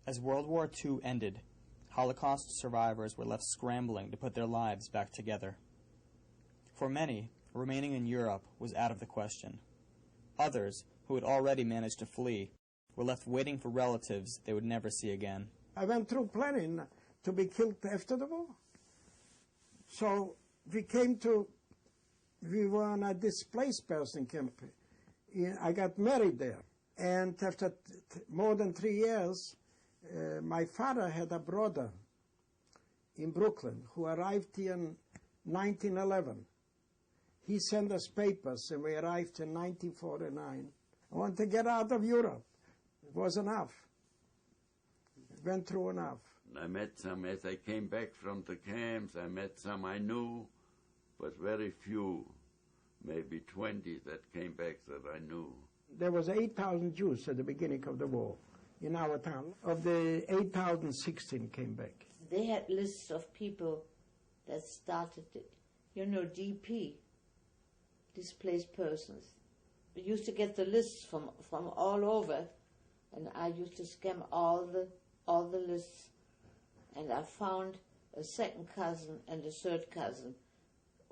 As World War II ended, Holocaust survivors were left scrambling to put their lives back together. For many, remaining in Europe was out of the question. Others, who had already managed to flee, were left waiting for relatives they would never see again. I went through planning to be killed after the war. So we were on a displaced person camp. I got married there. And after more than 3 years, my father had a brother in Brooklyn who arrived here in 1911. He sent us papers, and we arrived in 1949. I wanted to get out of Europe. It was enough. Went through enough. I met some, as I came back from the camps, I met some I knew, but very few, maybe 20 that came back that I knew. There was 8,000 Jews at the beginning of the war in our town. Of the 8,000, 16 came back. They had lists of people that started it. You know, DP, displaced persons. We used to get the lists from all over, and I used to scan all the lists. And I found a second cousin and a third cousin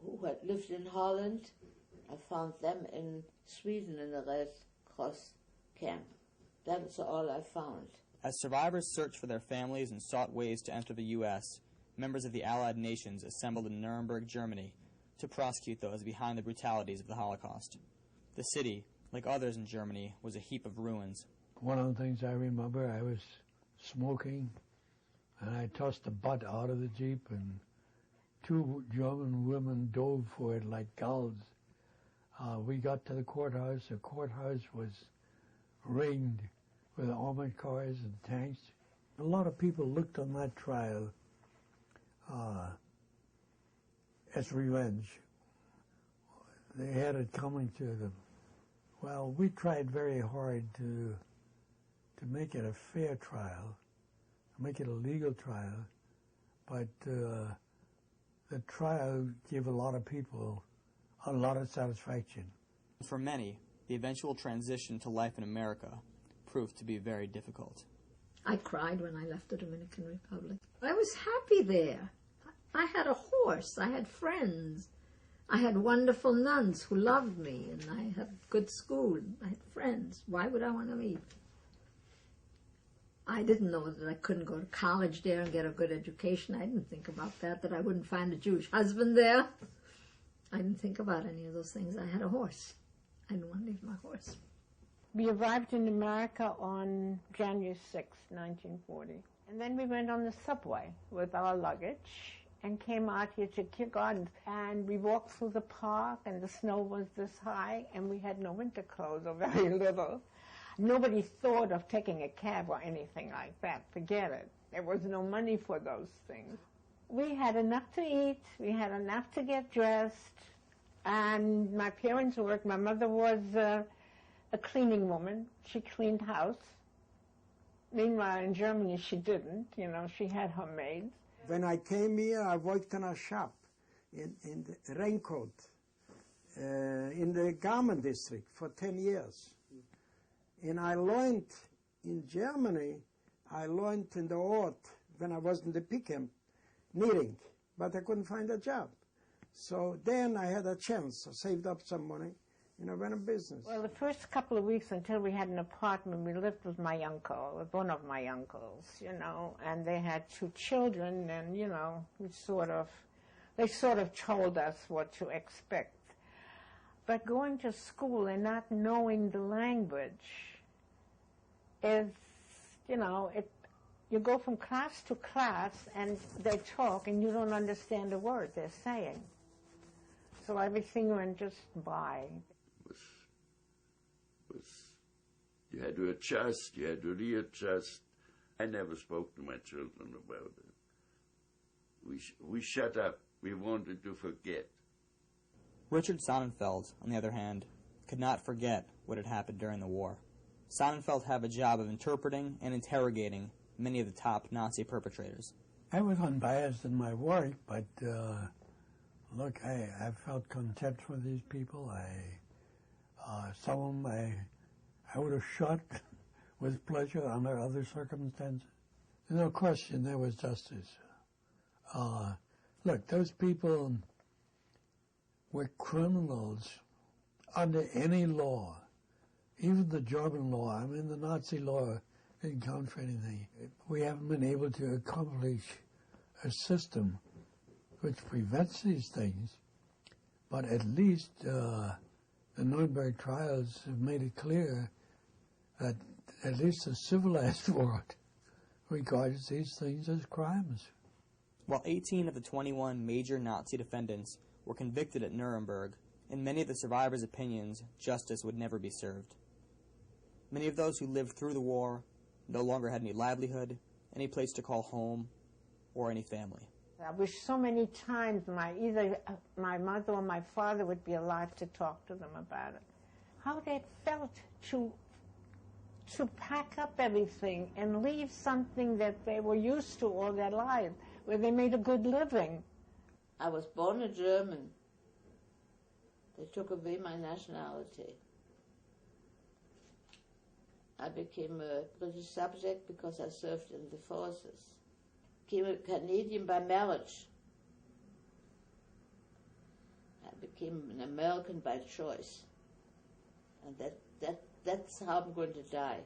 who had lived in Holland. I found them in Sweden in the Red Cross camp. That was all I found. As survivors searched for their families and sought ways to enter the U.S., members of the Allied nations assembled in Nuremberg, Germany, to prosecute those behind the brutalities of the Holocaust. The city, like others in Germany, was a heap of ruins. One of the things I remember, I was smoking, and I tossed the butt out of the Jeep, and 2 German women dove for it like gulls. We got to the courthouse. The courthouse was ringed with armored cars and tanks. A lot of people looked on that trial as revenge. They had it coming to them. Well, we tried very hard to make it a fair trial, to make it a legal trial, but the trial gave a lot of people a lot of satisfaction. For many, the eventual transition to life in America proved to be very difficult. I cried when I left the Dominican Republic. I was happy there. I had a horse, I had friends, I had wonderful nuns who loved me, and I had good school, I had friends. Why would I want to leave? I didn't know that I couldn't go to college there and get a good education. I didn't think about that I wouldn't find a Jewish husband there. I didn't think about any of those things. I had a horse. I didn't want to leave my horse. We arrived in America on January 6, 1940. And then we went on the subway with our luggage and came out here to Kew Gardens. And we walked through the park, and the snow was this high, and we had no winter clothes, or very little. Nobody thought of taking a cab or anything like that. Forget it. There was no money for those things. We had enough to eat. We had enough to get dressed. And my parents worked. My mother was a cleaning woman. She cleaned house. Meanwhile, in Germany, she didn't. You know, she had her maids. When I came here, I worked in a shop in the raincoat in the garment district for 10 years. And I learned in Germany, I learned in the Ort, when I was in the P camp, knitting, but I couldn't find a job. So then I had a chance. I saved up some money, and I went in business. Well, the first couple of weeks until we had an apartment, we lived with my uncle, with one of my uncles, you know, and they had 2 children, and, you know, they sort of told us what to expect. But going to school and not knowing the language is, you know, you go from class to class and they talk and you don't understand a word they're saying. So everything went just by. You had to adjust, you had to readjust. I never spoke to my children about it. We shut up. We wanted to forget. Richard Sonnenfeld, on the other hand, could not forget what had happened during the war. Sonnenfeld had a job of interpreting and interrogating many of the top Nazi perpetrators. I was unbiased in my work, but look, I felt contempt for these people. Some of them I would have shot with pleasure under other circumstances. No question there was justice. Look, those people were criminals under any law, even the German law. I mean, the Nazi law didn't count for anything. We haven't been able to accomplish a system which prevents these things, but at least the Nuremberg trials have made it clear that at least the civilized world regards these things as crimes. While 18 of the 21 major Nazi defendants were convicted at Nuremberg, in many of the survivors' opinions, justice would never be served. Many of those who lived through the war no longer had any livelihood, any place to call home, or any family. I wish so many times either my mother or my father would be alive to talk to them about it. How they felt to pack up everything and leave something that they were used to all their lives, where they made a good living. I was born a German. They took away my nationality. I became a British subject because I served in the forces. Became a Canadian by marriage. I became an American by choice. And that's how I'm going to die.